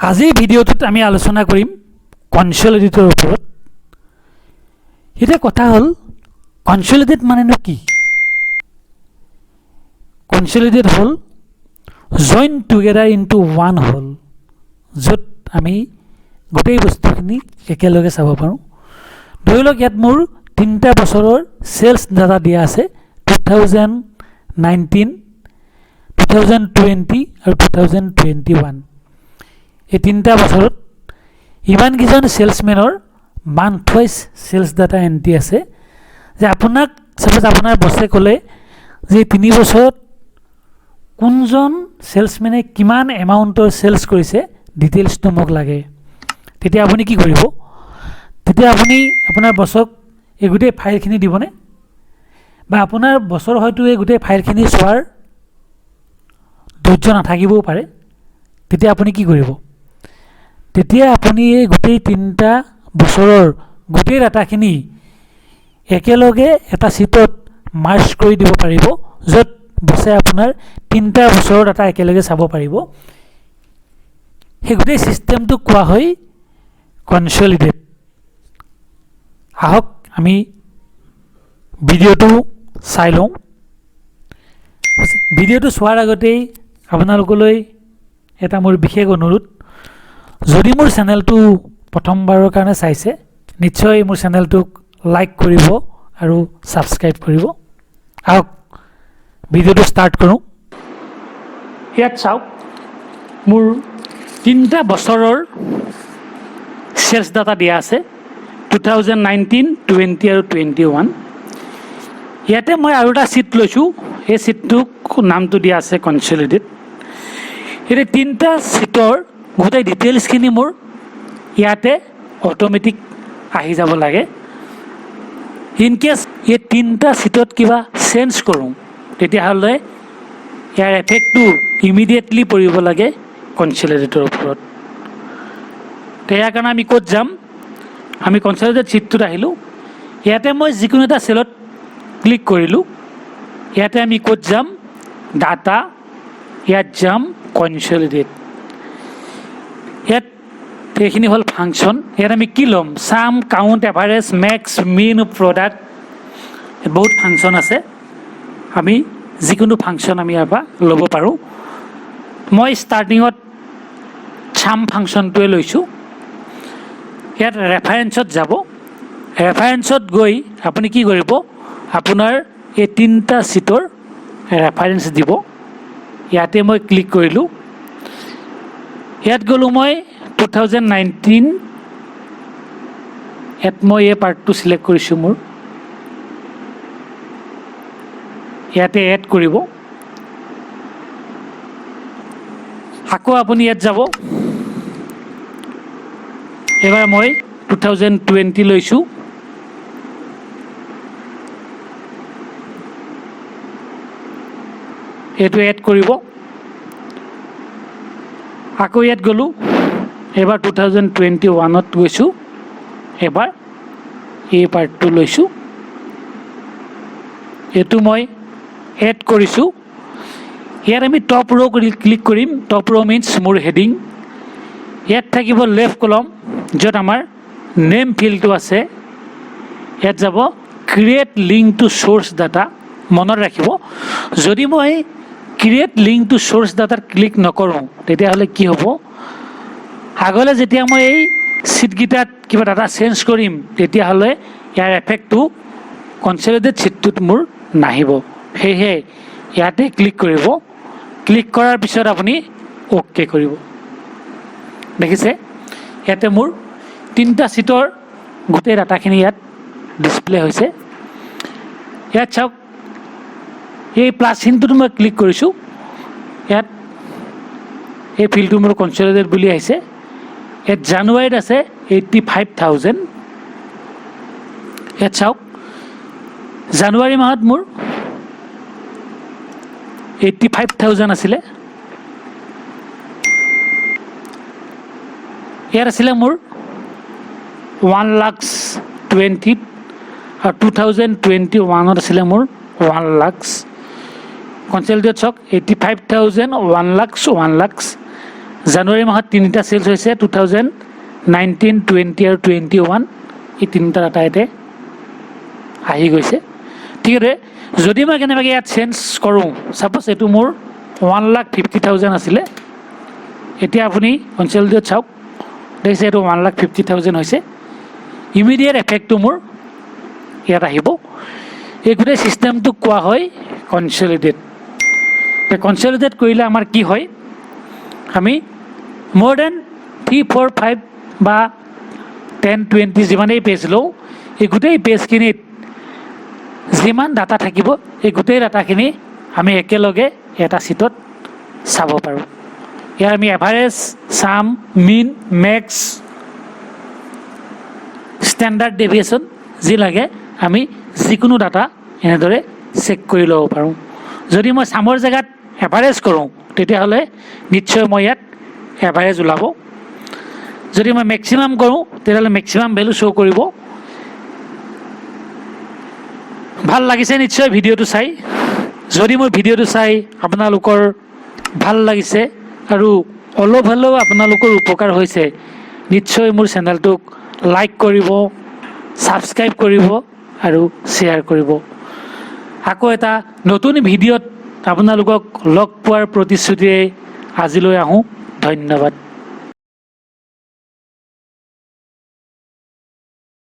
আজিৰ ভিডিঅ'টোত আমি আলোচনা কৰিম কনসলিডেটৰ ওপৰত। এটা কথা হ'ল কনসলিডেট মানেনো কি? কনসলিডেট হ'ল জইন টুগেদাৰ ইনটু ওৱান হ'ল, য'ত আমি গোটেই বস্তুখিনি একেলগে চাব পাৰোঁ। ধৰি লওক ইয়াত মোৰ 3টা বছৰৰ সেলস ডাটা দিয়া আছে 2019, 2020 আৰু 2021। এই 3টা বছৰত ইমান কিজন সেলসমেনৰ month wise sales data entry আছে, যে আপোনাক সাপোজ আপোনাৰ বছে ক'লে যে 3 বছৰত কোনজন সেলসমেনে কিমান এমাউন্টৰ সেলস কৰিছে ডিটেইলছটো মোক লাগে। তেতিয়া আপুনি কি কৰিব? তেতিয়া আপুনি আপোনাৰ বছক এই গোটেই ফাইলখিনি দিবনে? বা আপোনাৰ বছৰ হয়তো এই গোটেই ফাইলখিনি চোৱাৰ ধৈৰ্য নাথাকিবও পাৰে। তেতিয়া আপুনি কি কৰিব? তেতিয়া আপুনি এই গোটেই 3টা বছৰৰ গোটেই ডাটাখিনি একেলগে এটা শীটত মাৰ্জ কৰি দিব পাৰিব, য'ত বছে আপোনাৰ 3টা বছৰৰ ডাটা একেলগে চাব পাৰিব। সেই গোটেই সিস্টেমটো কোৱা হয় কনসলিডেট। আহক আমি ভিডিঅ'টো চাই লওঁ। ভিডিঅ'টো চোৱাৰ আগতেই আপোনালোকলৈ এটা মোৰ বিশেষ অনুৰোধ, যদি মোৰ চেনেলটো প্ৰথমবাৰৰ কাৰণে চাইছে নিশ্চয় মোৰ চেনেলটোক লাইক কৰিব আৰু সাবস্ক্ৰাইব কৰিব। আহক ভিডিঅ'টো ষ্টাৰ্ট কৰোঁ। ইয়াত চাওক মোৰ 3টা বছৰৰ সেলস ডাটা দিয়া আছে 2019, 20 আৰু 21। ইয়াতে মই আৰু এটা শীট লৈছোঁ, এই শীটটোক নামটো দিয়া আছে কনসলিডেট। এই 3টা শীটৰ গোটেই ডিটেইলছখিনি মোৰ ইয়াতে অটোমেটিক আহি যাব লাগে। ইন কেছ এই 3টা শীটত কিবা চেঞ্জ কৰোঁ তেতিয়াহ'লে ইয়াৰ এফেক্টটো ইমিডিয়েটলি পৰিব লাগে কনসলিডেটৰ ওপৰত। ইয়াৰ কাৰণে আমি ক'ত যাম? আমি কনসলিডেট শীটটোত আহিলোঁ। ইয়াতে মই যিকোনো এটা সেলত ক্লিক কৰিলোঁ। ইয়াতে আমি ক'ত যাম? ডাটা, ইয়াত যাম কনসলিডেট। ইয়াত এইখিনি হ'ল ফাংচন। ইয়াত আমি কি ল'ম? সাম, কাউণ্ট, এভাৰেজ, মেক্স, মিন, প্ৰডাক্ট, বহুত ফাংচন আছে। আমি যিকোনো ফাংচন আমি ইয়াৰ পৰা ল'ব পাৰোঁ। মই ষ্টাৰ্টিঙত সাম ফাংচনটোৱে লৈছোঁ। ইয়াত ৰেফাৰেন্সত যাব। ৰেফাৰেন্সত গৈ আপুনি কি কৰিব? আপোনাৰ এই 3টা শীটৰ ৰেফাৰেন্স দিব। ইয়াতে মই ক্লিক কৰিলোঁ। ইয়াত গ'লোঁ মই 2019, ইয়াত মই এই পাৰ্টটো চিলেক্ট কৰিছোঁ। মোৰ ইয়াতে এড কৰিব। আকৌ আপুনি ইয়াত যাব। এবাৰ মই 2020 লৈছোঁ। এইটো এড কৰিব। আকৌ ইয়াত গ'লোঁ। এবাৰ 2021ত গৈছোঁ। এবাৰ এই পাৰ্টটো লৈছোঁ। এইটো মই এড কৰিছোঁ। ইয়াত আমি টপ ৰ' ক্লিক কৰিম। টপ ৰ' মিনছ মোৰ হেডিং। ইয়াত থাকিব লেফ্ট কলম, য'ত আমাৰ নেম ফিল্ডটো আছে। ইয়াত যাব create link to source data. মনত ৰাখিব, যদি মই ক্ৰিয়েট লিংক টু সোৰ্স ডাটাত ক্লিক নকৰোঁ তেতিয়াহ'লে কি হ'ব? আগলৈ যেতিয়া মই এই ছিটকেইটাত কিবা ডাটা চেঞ্জ কৰিম তেতিয়াহ'লে ইয়াৰ এফেক্টটো কনসলিডেট ছিটটোত মোৰ নাহিব। সেয়েহে ইয়াতে ক্লিক কৰিব। ক্লিক কৰাৰ পিছত আপুনি অ'কে কৰিব। দেখিছে ইয়াতে মোৰ 3টা ছিটৰ গোটেই ডাটাখিনি ইয়াত ডিছপ্লে হৈছে। ইয়াত চাওক, এই প্লাছ চিনটোত মই ক্লিক কৰিছোঁ। ইয়াত এই ফিল্ডটো মোৰ কনসলিডেট বুলি আহিছে। ইয়াত জানুৱাৰীত আছে 85,000। ইয়াত চাওক জানুৱাৰী মাহত মোৰ 85,000 আছিলে। ইয়াত আছিলে মোৰ 1,20,000 আৰু 2021ত আছিলে মোৰ 1 লাখ। কনসলিডেট চাওক 85,000, 1 লাখ, 1 লাখ। জানুৱাৰী মাহত 3টা চেলছ হৈছে 2019, 20 আৰু 21 এই 3টা ডাটা ইয়াতে আহি গৈছে ঠিক আছে যদি মই কেনেবাকৈ ইয়াত চেঞ্জ কৰোঁ ছাপ'জ এইটো মোৰ 1,50,000 আছিলে এতিয়া আপুনি কনচলিডেট চাওক দেখিছে এইটো 1,50,000 হৈছে ইমিডিয়েট এফেক্টটো মোৰ ইয়াত আহিব এই গোটেই ছিষ্টেমটোক কোৱা হয় কনচলিডেট কনচলিডেট কৰিলে আমাৰ কি হয় আমি more than 3, 4, 5 বা 10, 20 যিমানেই পেজ লওঁ এই গোটেই পেজখিনিত যিমান ডাটা থাকিব এই গোটেই ডাটাখিনি আমি একেলগে এটা ছিটত চাব পাৰোঁ ইয়াৰ আমি এভাৰেজ ছাম মিন মেক্স ষ্টেণ্ডাৰ্ড ডেভিয়েশ্যন যি লাগে আমি যিকোনো ডাটা এনেদৰে চেক কৰি ল'ব পাৰোঁ যদি মই ছামৰ জেগাত এভাৰেজ কৰোঁ তেতিয়াহ'লে নিশ্চয় মই ইয়াত এভাৰেজ ওলাব যদি মই মেক্সিমাম কৰোঁ তেতিয়াহ'লে মেক্সিমাম ভেলু শ্ব' কৰিব ভাল লাগিছে নিশ্চয় ভিডিঅ'টো চাই যদি মোৰ ভিডিঅ'টো চাই আপোনালোকৰ ভাল লাগিছে আৰু অলপ হ'লেও আপোনালোকৰ উপকাৰ হৈছে নিশ্চয় মোৰ চেনেলটোক লাইক কৰিব ছাবস্ক্ৰাইব কৰিব আৰু শ্বেয়াৰ কৰিব আকৌ এটা নতুন ভিডিঅ'ত আপোনালোকক লগ পোৱাৰ প্ৰতিশ্ৰুতিৰে আজিলৈ আহোঁ ধন্যবাদ